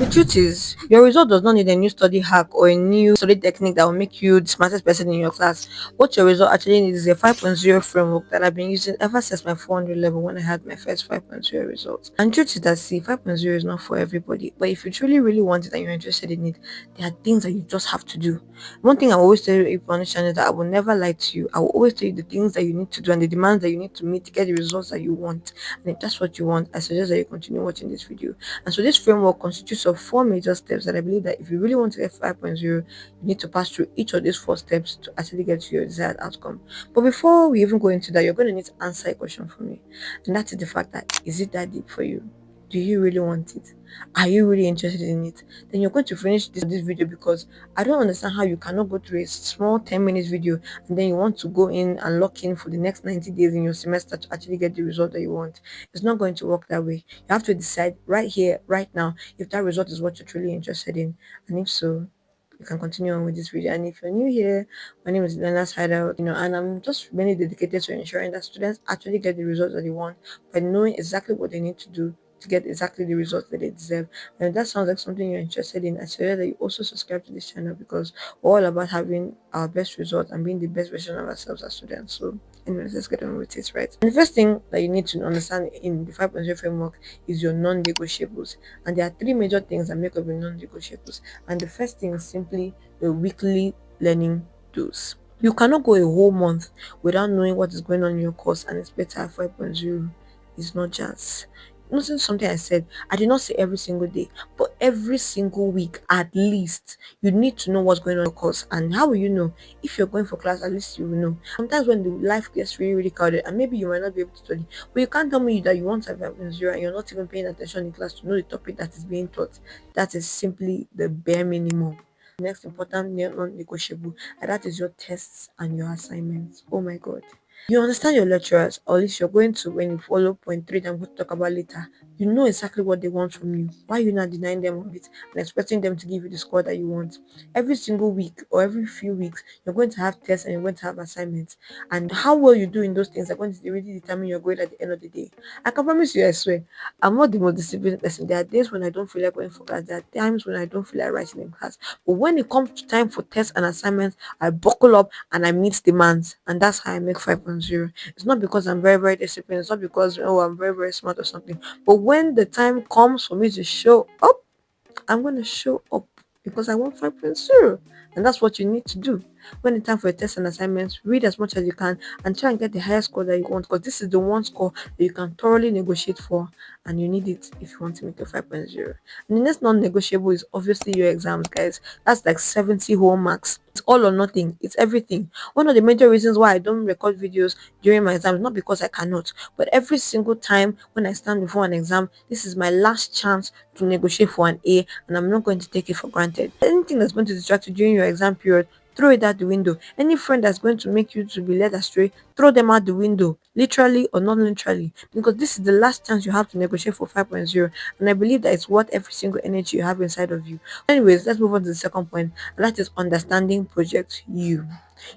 The truth is, your result does not need a new study hack or a new study technique that will make you the smartest person in your class. What your result actually needs is a 5.0 framework that I've been using ever since my 400 level when I had my first 5.0 results. And truth is that, see, 5.0 is not for everybody. But if you truly, really want it and you're interested in it, there are things that you just have to do. One thing I always tell you on this channel is that I will never lie to you. I will always tell you the things that you need to do and the demands that you need to meet to get the results that you want. And if that's what you want, I suggest that you continue watching this video. And so this framework constitutes of four major steps that I believe that if you really want to get 5.0, you need to pass through each of these four steps to actually get to your desired outcome. But before we even go into that, you're going to need to answer a question for me. And that is the fact that, is it that deep for you? Do you really want it? Are you really interested in it? Then you're going to finish this video, because I don't understand how you cannot go through a small 10 minutes video and then you want to go in and lock in for the next 90 days in your semester to actually get the result that you want. It's not going to work that way. You have to decide right here, right now, if that result is what you're truly interested in. And if so, you can continue on with this video. And if you're new here, my name is Lena's Hideout, and I'm just mainly dedicated to ensuring that students actually get the results that they want by knowing exactly what they need to do to get exactly the results that they deserve. And if that sounds like something you're interested in, I suggest that you also subscribe to this channel, because we're all about having our best results and being the best version of ourselves as students. So anyways, let's get on with it, right? And the first thing that you need to understand in the 5.0 framework is your non-negotiables. And there are three major things that make up your non-negotiables. And the first thing is simply the weekly learning dose. You cannot go a whole month without knowing what is going on in your course and expect to have 5.0. It's not just. Notice something I said. I did not say every single day, but every single week at least. You need to know what's going on in your course. And how will you know? If you're going for class, at least you will know. Sometimes when the life gets really, really crowded, and maybe you might not be able to study, but you can't tell me that you want to have 5.0 and you're not even paying attention in class to know the topic that is being taught. That is simply the bare minimum. Next important non-negotiable, and that is your tests and your assignments. Oh my god. You understand your lecturers, or at least you're going to, when you follow point three that I'm going to talk about later, you know exactly what they want from you. Why are you not denying them of it and expecting them to give you the score that you want? Every single week or every few weeks, you're going to have tests and you're going to have assignments. And how well you do in those things are going to really determine your grade at the end of the day. I can promise you, I swear, I'm not the most disciplined person. There are days when I don't feel like going for class. There are times when I don't feel like writing in class. But when it comes to time for tests and assignments, I buckle up and I meet demands. And that's how I make 5.0. It's not because I'm very, very disciplined. It's not because, oh, I'm very, very smart or something. But when the time comes for me to show up, I'm going to show up because I want 5.0. And that's what you need to do. When it's time for a test and assignments, read as much as you can and try and get the highest score that you want, because this is the one score that you can thoroughly negotiate for, and you need it if you want to make your 5.0. And the next non-negotiable is obviously your exams, guys. That's like 70 whole marks. It's all or nothing. It's everything. One of the major reasons why I don't record videos during my exams, not because I cannot, but every single time when I stand before an exam, this is my last chance to negotiate for an A, and I'm not going to take it for granted. Anything that's going to distract you during your exam period, throw it out the window. Any friend that's going to make you to be led astray, throw them out the window, literally or not literally, because this is the last chance you have to negotiate for 5.0, and I believe that it's worth every single energy you have inside of you. Anyways, let's move on to the second point, and that is understanding project you.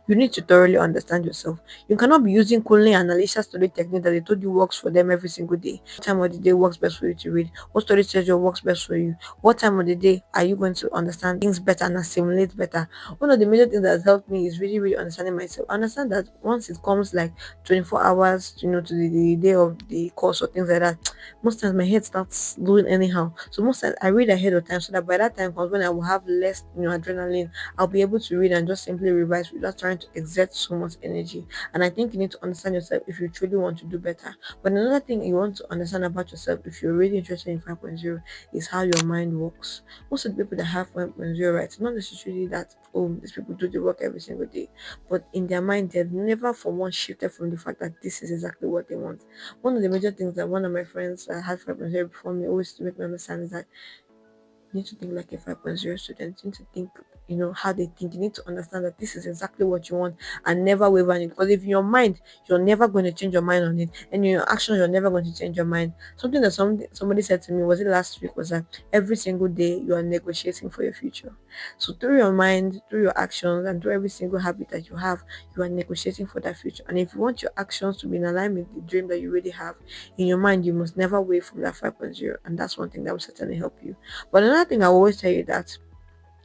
You need to thoroughly understand yourself. You cannot be using Kunle and Alicia study technique that they told you works for them every single day. What time of the day works best for you to read? What study schedule works best for you? What time of the day are you going to understand things better and assimilate better? One of the major things that has helped me is really, really understanding myself. I understand that once it comes like 24 hours, to the day of the course or things like that, most times my head starts doing anyhow. So most times I read ahead of time so that by that time comes when I will have less, adrenaline, I'll be able to read and just simply revise without trying to exert so much energy. And I think you need to understand yourself if you truly want to do better. But another thing you want to understand about yourself if you're really interested in 5.0 is how your mind works. Most of the people that have 5.0, right, it's not necessarily that, oh, these people do the work every single day, but in their mind, they've never for once shifted from the fact that this is exactly what they want. One of the major things that one of my friends that had 5.0 before me always to make me understand is that you need to think like a 5.0 student. You need to think, how they think. You need to understand that this is exactly what you want and never waver on it. Because if in your mind, you're never going to change your mind on it, and in your actions, you're never going to change your mind. Something that somebody said to me, was it last week, was that every single day you are negotiating for your future. So through your mind, through your actions, and through every single habit that you have, you are negotiating for that future. And if you want your actions to be in alignment with the dream that you really have in your mind, you must never wait from that 5.0. And that's one thing that will certainly help you. But another thing I will always tell you that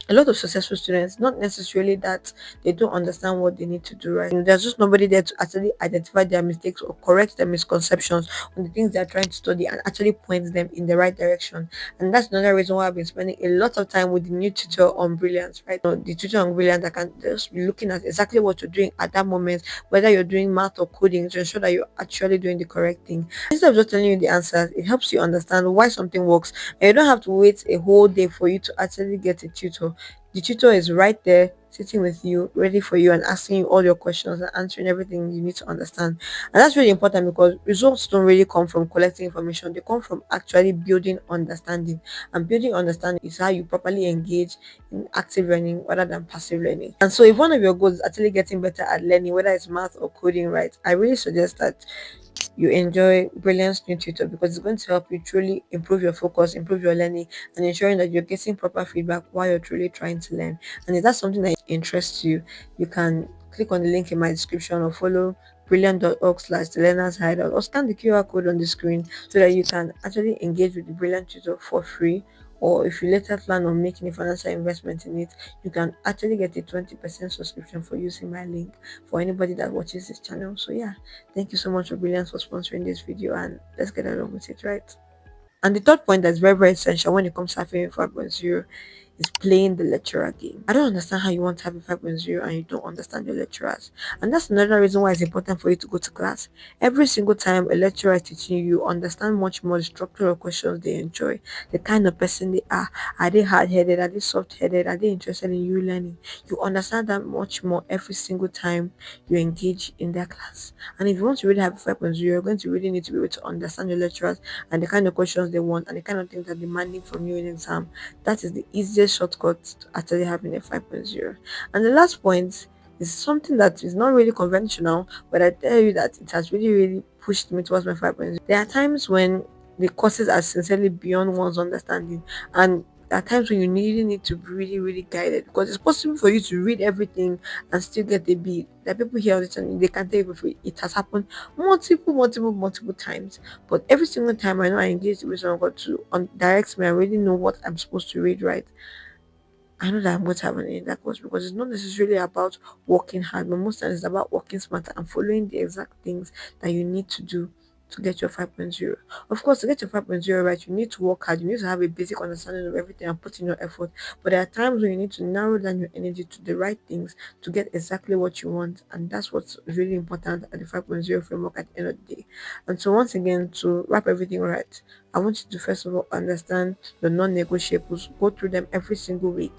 a lot of successful students, not necessarily that they don't understand what they need to do, right? There's just nobody there to actually identify their mistakes or correct their misconceptions on the things they're trying to study and actually point them in the right direction. And that's another reason why I've been spending a lot of time with the new tutor on brilliance, right? The tutor on brilliance that can just be looking at exactly what you're doing at that moment, whether you're doing math or coding, to ensure that you're actually doing the correct thing. Instead of just telling you the answers, it helps you understand why something works, and you don't have to wait a whole day for you to actually get a tutor. The tutor is right there sitting with you, ready for you, and asking you all your questions and answering everything you need to understand. And that's really important because results don't really come from collecting information, they come from actually building understanding. And building understanding is how you properly engage in active learning rather than passive learning. And so, if one of your goals is actually getting better at learning, whether it's math or coding, right, I really suggest that you enjoy Brilliance New Tutor because it's going to help you truly improve your focus, improve your learning, and ensuring that you're getting proper feedback while you're truly trying to learn. And if that's something that interests you, you can click on the link in my description or follow brilliant.org/the learners hideout or scan the QR code on the screen so that you can actually engage with the Brilliant Tutor for free. Or if you later plan on making a financial investment in it, you can actually get a 20% subscription for using my link for anybody that watches this channel. So yeah, thank you so much for Brilliance for sponsoring this video, and let's get along with it, right? And the third point that's very, very essential when it comes to having a 5.0 is playing the lecturer game. I don't understand how you want to have a 5.0 and you don't understand your lecturers. And that's another reason why it's important for you to go to class. Every single time a lecturer is teaching you, you understand much more the structure of questions they enjoy, the kind of person they are. Are they hard headed? Are they soft headed? Are they interested in you learning? You understand that much more every single time you engage in their class. And if you want to really have a 5.0, you're going to really need to be able to understand your lecturers and the kind of questions they want and the kind of things they're demanding from you in exam. That is the easiest shortcut to actually having a 5.0. And the last point is something that is not really conventional, but I tell you that it has really, really pushed me towards my 5.0. There are times when the courses are sincerely beyond one's understanding, and there are times when you really need to be really, really guided because it's possible for you to read everything and still get a B. There are people here all the time, they can tell you for free. It has happened multiple times. But every single time I know I engage with someone God to direct me, I really know what I'm supposed to read, right? I know that I'm going to have an A in that course because it's not necessarily about working hard, but most times it's about working smarter and following the exact things that you need to do to get your 5.0. Of course, to get your 5.0 right, you need to work hard, you need to have a basic understanding of everything and put in your effort. But there are times when you need to narrow down your energy to the right things to get exactly what you want, and that's what's really important at the 5.0 framework at the end of the day. And so, once again, to wrap everything right, I want you to first of all understand the non negotiables, go through them every single week.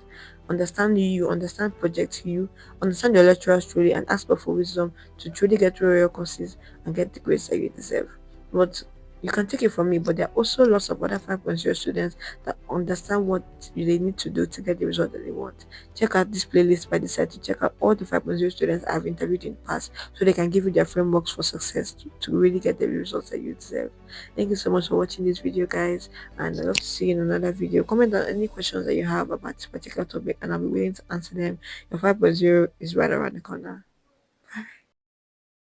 Understand you, understand projects you, understand your lecturers truly, and ask for wisdom to truly get through your courses and get the grades that you deserve. But you can take it from me, but there are also lots of other 5.0 students that understand what they need to do to get the result that they want. Check out this playlist by the site to check out all the 5.0 students I've interviewed in the past so they can give you their frameworks for success to really get the results that you deserve. Thank you so much for watching this video, guys, and I'd love to see you in another video. Comment on any questions that you have about this particular topic, and I'll be willing to answer them. Your 5.0 is right around the corner.